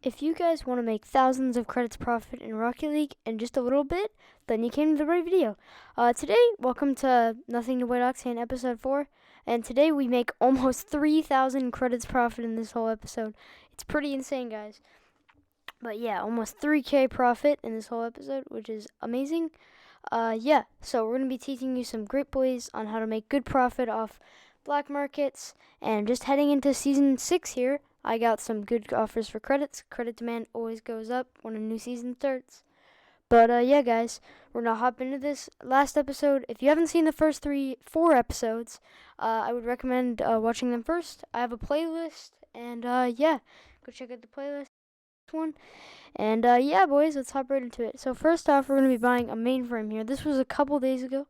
If you guys want to make thousands of credits profit in Rocket League in just a little bit, then you came to the right video. Today, welcome to Nothing to Wait Octane episode 4, and today we make almost 3,000 credits profit in this whole episode. It's pretty insane, guys. But yeah, almost 3K profit in this whole episode, which is amazing. So we're going to be teaching you some great ways on how to make good profit off black markets, and just heading into season 6 here, I got some good offers for credits. Credit demand always goes up when a new season starts. But yeah, guys, we're gonna hop into this last episode. If you haven't seen the first 4 episodes, I would recommend watching them first. I have a playlist, and yeah, go check out the playlist one. And yeah, boys, let's hop right into it. So first off, we're gonna be buying a mainframe here. This was a couple days ago,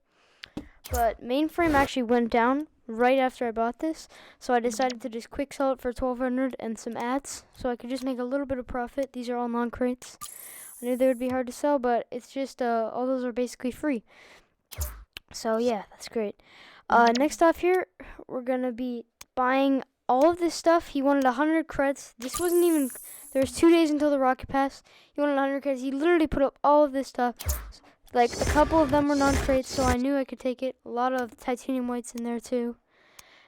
but mainframe actually went down right after I bought this, so I decided to just quick sell it for 1,200 and some ads, so I could just make a little bit of profit. These are all non-crates. I knew they would be hard to sell, but it's just all those are basically free. So yeah, that's great. Next off here, we're gonna be buying all of this stuff. He wanted 100 credits. This wasn't even. There was 2 days until the rocket pass. He wanted 100 credits. He literally put up all of this stuff. Like, a couple of them were non-crates, so I knew I could take it. A lot of titanium whites in there, too.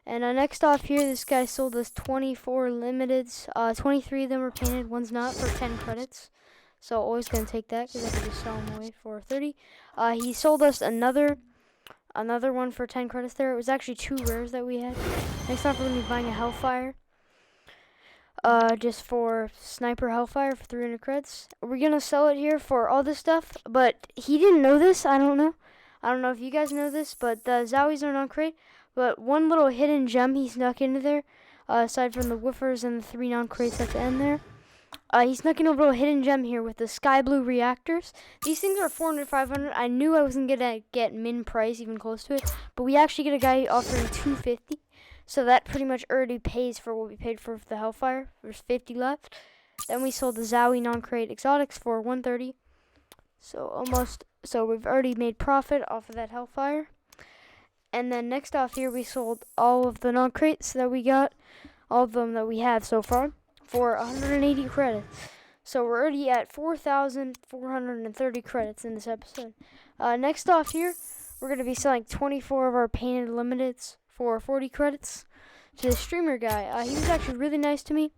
And next off here, this guy sold us 24 limiteds. 23 of them were painted. One's not, for 10 credits. So always going to take that, because I could just sell them away for 30. He sold us another one for 10 credits there. It was actually 2 rares that we had. Next off, we're going to be buying a Hellfire. Just for Sniper Hellfire for 300 creds. We're gonna sell it here for all this stuff, but he didn't know this. I don't know if you guys know this, but the Zowies are non-crate. But one little hidden gem he snuck into there, aside from the woofers and the 3 non-crates at the end there. He snuck in a little hidden gem here with the sky blue reactors. These things are 400, 500. I knew I wasn't gonna get min price even close to it, but we actually get a guy offering 250. So that pretty much already pays for what we paid for the Hellfire. There's 50 left. Then we sold the Zowie non-crate exotics for 130. So we've already made profit off of that Hellfire. And then next off here, we sold all of the non-crates that we got, all of them that we have so far, for 180 credits. So we're already at 4,430 credits in this episode. Next off here, we're going to be selling 24 of our painted limiteds for 40 credits to the streamer guy. He was actually really nice to me.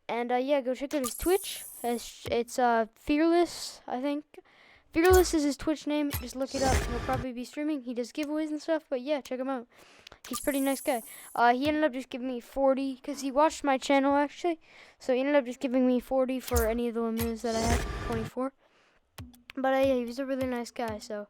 And yeah, go check out his Twitch. It's Fearless, I think. Fearless is his Twitch name. Just look it up. He'll probably be streaming. He does giveaways and stuff, but yeah, check him out. He's a pretty nice guy. He ended up just giving me 40 because he watched my channel actually. So he ended up just giving me 40 for any of the limiteds that I had, 24. But yeah, he was a really nice guy. So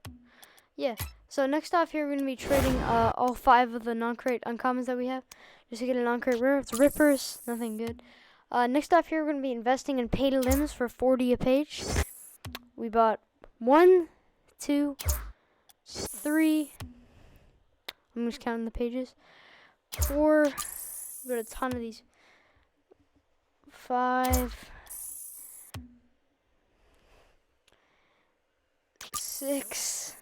yeah. So next off here, we're going to be trading all 5 of the non-crate uncommons that we have. Just to get a non-crate rare. It's rippers. Nothing good. Next off here, we're going to be investing in painted limbs for 40 a page. We bought 1, 2, 3. I'm just counting the pages. 4. We got a ton of these. 5. 6.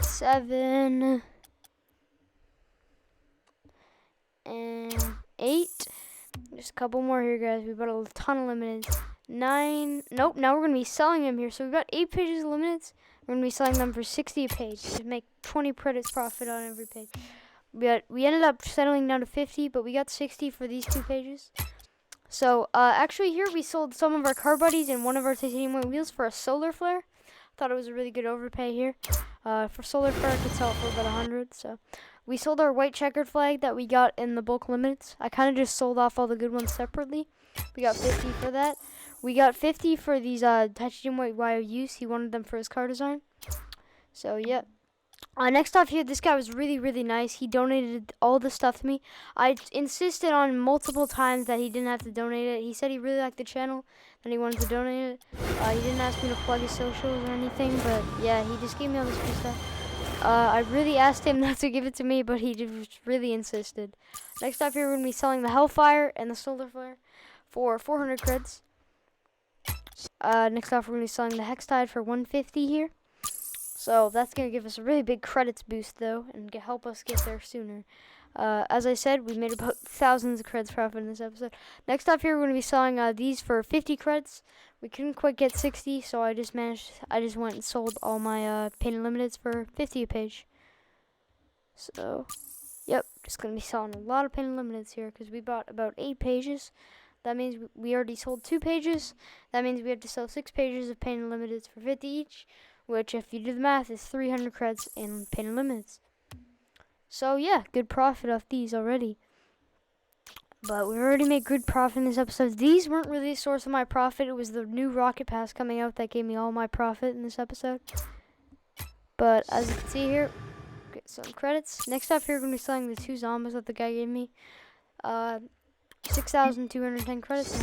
7 and 8. Just a couple more here, guys. We bought a ton of limiteds. 9. Nope. Now we're gonna be selling them here. So we've got 8 pages of limiteds. We're gonna be selling them for 60 a page to make 20 credits profit on every page. We ended up settling down to 50, but we got 60 for these 2 pages. So actually here we sold some of our car buddies and one of our titanium white wheels for a solar flare. Thought it was a really good overpay here. For solar flare, I could sell it for about 100. So we sold our white checkered flag that we got in the bulk limits. I kind of just sold off all the good ones separately. We got 50 for that. We got 50 for these titanium white YOUs. He wanted them for his car design. So yeah. Next off here, this guy was really, really nice. He donated all the stuff to me. I insisted on multiple times that he didn't have to donate it. He said he really liked the channel and he wanted to donate it. He didn't ask me to plug his socials or anything, but yeah, he just gave me all this free stuff. I really asked him not to give it to me, but he just really insisted. Next off here, we're going to be selling the Hellfire and the Solar Flare for 400 creds. Next off, we're going to be selling the Hextide for 150 here. So that's going to give us a really big credits boost, though, and help us get there sooner. As I said, we made about thousands of creds profit in this episode. Next up here, we're going to be selling these for 50 creds. We couldn't quite get 60, so I just went and sold all my painted limiteds for 50 a page. So, yep, just going to be selling a lot of painted limiteds here because we bought about 8 pages. That means we already sold 2 pages. That means we have to sell 6 pages of painted limiteds for 50 each, which, if you do the math, is 300 creds in painted limiteds. So yeah, good profit off these already. But we already made good profit in this episode. These weren't really a source of my profit. It was the new rocket pass coming out that gave me all my profit in this episode. But as you can see here, get some credits. Next up here, we're going to be selling the 2 zombies that the guy gave me. 6,210 credits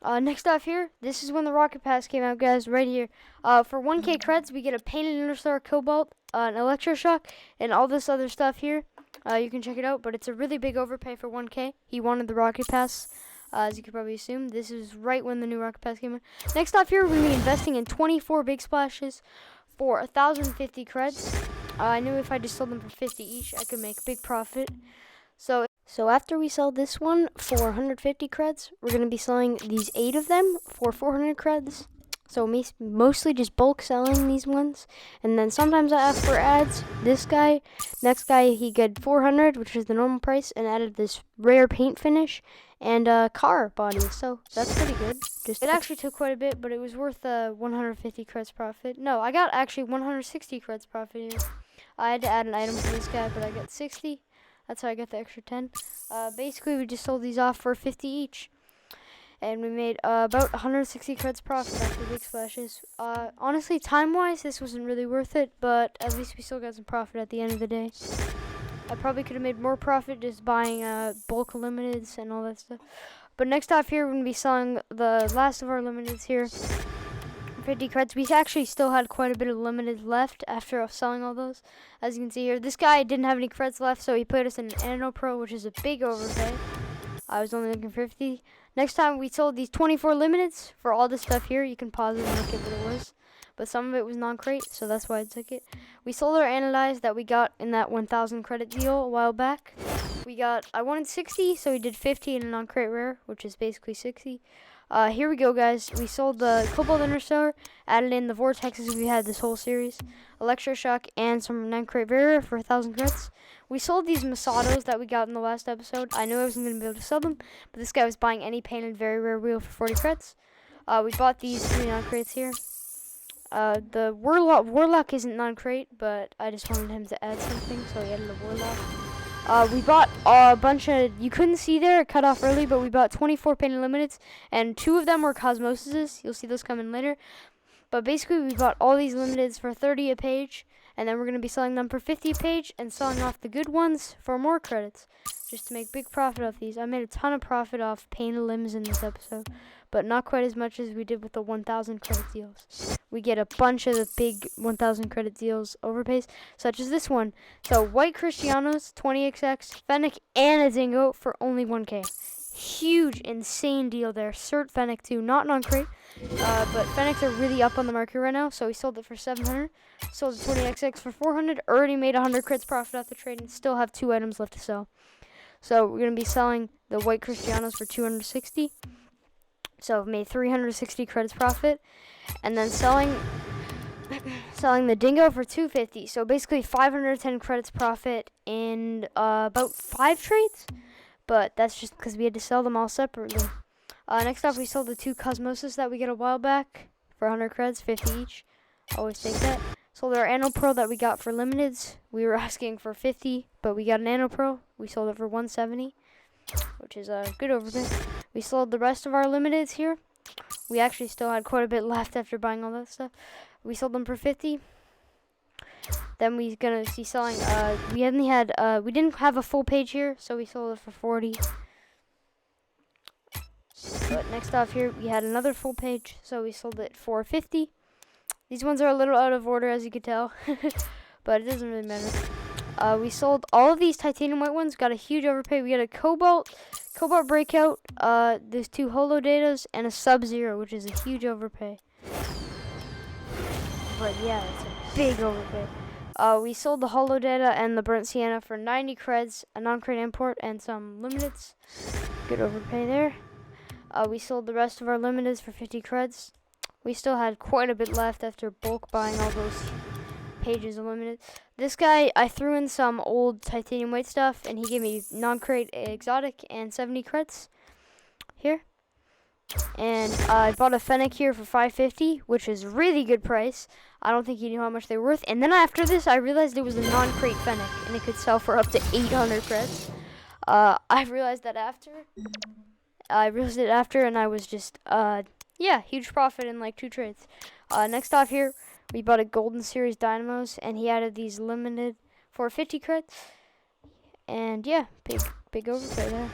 now. Next off here, this is when the rocket pass came out, guys, right here. For 1k creds, we get a painted interstellar cobalt, an electroshock, and all this other stuff here. You can check it out, but it's a really big overpay for 1k. He wanted the rocket pass, as you could probably assume. This is right when the new rocket pass came out. Next off here, we're going to be investing in 24 big splashes for 1,050 creds. I knew if I just sold them for 50 each, I could make big profit. So after we sell this one for 150 creds, we're going to be selling these 8 of them for 400 creds. So mostly just bulk selling these ones. And then sometimes I ask for ads. This guy, next guy, he got 400, which is the normal price, and added this rare paint finish and car body. So that's pretty good. It actually took quite a bit, but it was worth 150 creds profit. No, I got actually 160 creds profit here. I had to add an item for this guy, but I got 60. That's how I got the extra 10. Basically, we just sold these off for 50 each. And we made about 160 creds profit after big splashes. Honestly, time-wise, this wasn't really worth it, but at least we still got some profit at the end of the day. I probably could have made more profit just buying bulk limiteds and all that stuff. But next off here, we're going to be selling the last of our limiteds here. 50 creds. We actually still had quite a bit of limited left after selling all those. As you can see here, this guy didn't have any creds left, so he put us in an Anno Pro, which is a big overpay. I was only looking for 50. Next time we sold these 24 limiteds for all this stuff here. You can pause it and look at what it was. But some of it was non-crate, so that's why I took it. We sold our analyze that we got in that 1,000 credit deal a while back. I wanted 60, so we did 50 in a non-crate rare, which is basically 60. Here we go, guys. We sold the Cobalt Interstellar, added in the Vortexes we had this whole series, Electroshock, and some 9-crate rare for 1,000 creds. We sold these Masados that we got in the last episode. I knew I wasn't going to be able to sell them, but this guy was buying any painted very rare wheel for 40 creds. We bought these 3 non-crates here. The Warlock isn't non-crate, but I just wanted him to add something, so he added the Warlock. We bought a bunch of, you couldn't see there, it cut off early, but we bought 24 painted limiteds, and 2 of them were Cosmoses. You'll see those come in later. But basically, we bought all these limiteds for 30 a page, and then we're going to be selling them for 50 a page, and selling off the good ones for more credits, just to make big profit off these. I made a ton of profit off painted limbs in this episode, but not quite as much as we did with the 1,000 credit deals. We get a bunch of the big 1,000 credit deals overpays, such as this one. So, White Cristianos, 20XX, Fennec, and a Dingo for only 1k. Huge, insane deal there. Cert Fennec too, not non-crate, but Fennecs are really up on the market right now, so we sold it for 700. Sold the 20XX for 400. Already made 100 crits profit off the trade, and still have 2 items left to sell. So, we're going to be selling the White Cristianos for 260. So, I've made 360 credits profit. And then selling the Dingo for 250. So basically 510 credits profit in about 5 trades. But that's just because we had to sell them all separately. Next up, we sold the 2 Cosmoses that we got a while back for 100 creds, 50 each. Always take that. Sold our Anno Pro that we got for limiteds. We were asking for 50, but we got an Anno Pro. We sold it for 170, which is a good overpay. We sold the rest of our limiteds here. We actually still had quite a bit left after buying all that stuff. We sold them for 50. Then we're gonna see selling. We didn't have a full page here, so we sold it for 40. But next off here, we had another full page, so we sold it for 50. These ones are a little out of order, as you could tell, but it doesn't really matter. We sold all of these titanium white ones. Got a huge overpay. We got a Cobalt Breakout, there's 2 Holo Datas, and a Sub-Zero, which is a huge overpay. But yeah, it's a big overpay. We sold the Holo Data and the Burnt Sienna for 90 creds, a non-crate import, and some limiteds. Good overpay there. We sold the rest of our limiteds for 50 creds. We still had quite a bit left after bulk buying all those pages of limited. This guy, I threw in some old titanium weight stuff, and he gave me non-crate exotic and 70 creds here. And I bought a fennec here for 550, which is really good price. I don't think he knew how much they were worth. And then after this, I realized it was a non-crate fennec, and it could sell for up to 800 creds. I realized that after. I realized it after, and I was just, yeah, huge profit in like 2 trades. Next off here, we bought a Golden Series Dynamos, and he added these limited for 50 creds. And yeah, big overpay there.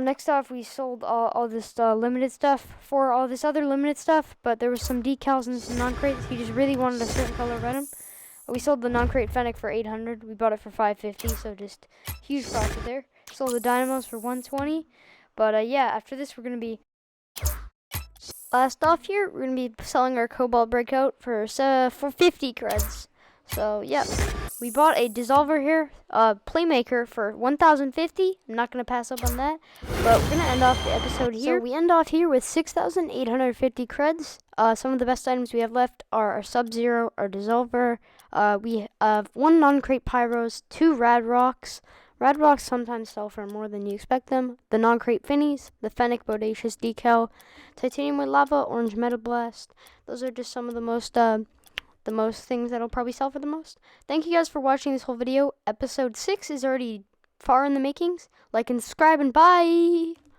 Next off, we sold all this limited stuff for all this other limited stuff, but there was some decals and some non-crates. He just really wanted a certain color of item. We sold the non-crate fennec for 800. We bought it for 550, so just huge profit there. Sold the dynamos for 120. But yeah, after this, we're going to be last off here. We're going to be selling our Cobalt Breakout for 50 creds. So yeah, we bought a dissolver here, Playmaker for 1,050. I'm not going to pass up on that. But we're going to end off the episode here. So we end off here with 6,850 creds. Some of the best items we have left are our Sub-Zero, our dissolver. We have 1 non-crate pyros, 2 rad rocks. Rad rocks sometimes sell for more than you expect them. The non-crate finnies, the fennec bodacious decal, titanium with lava, orange metal blast. Those are just some of the most things that'll probably sell for the most. Thank you guys for watching this whole video. Episode 6 is already far in the makings. Like and subscribe, and bye!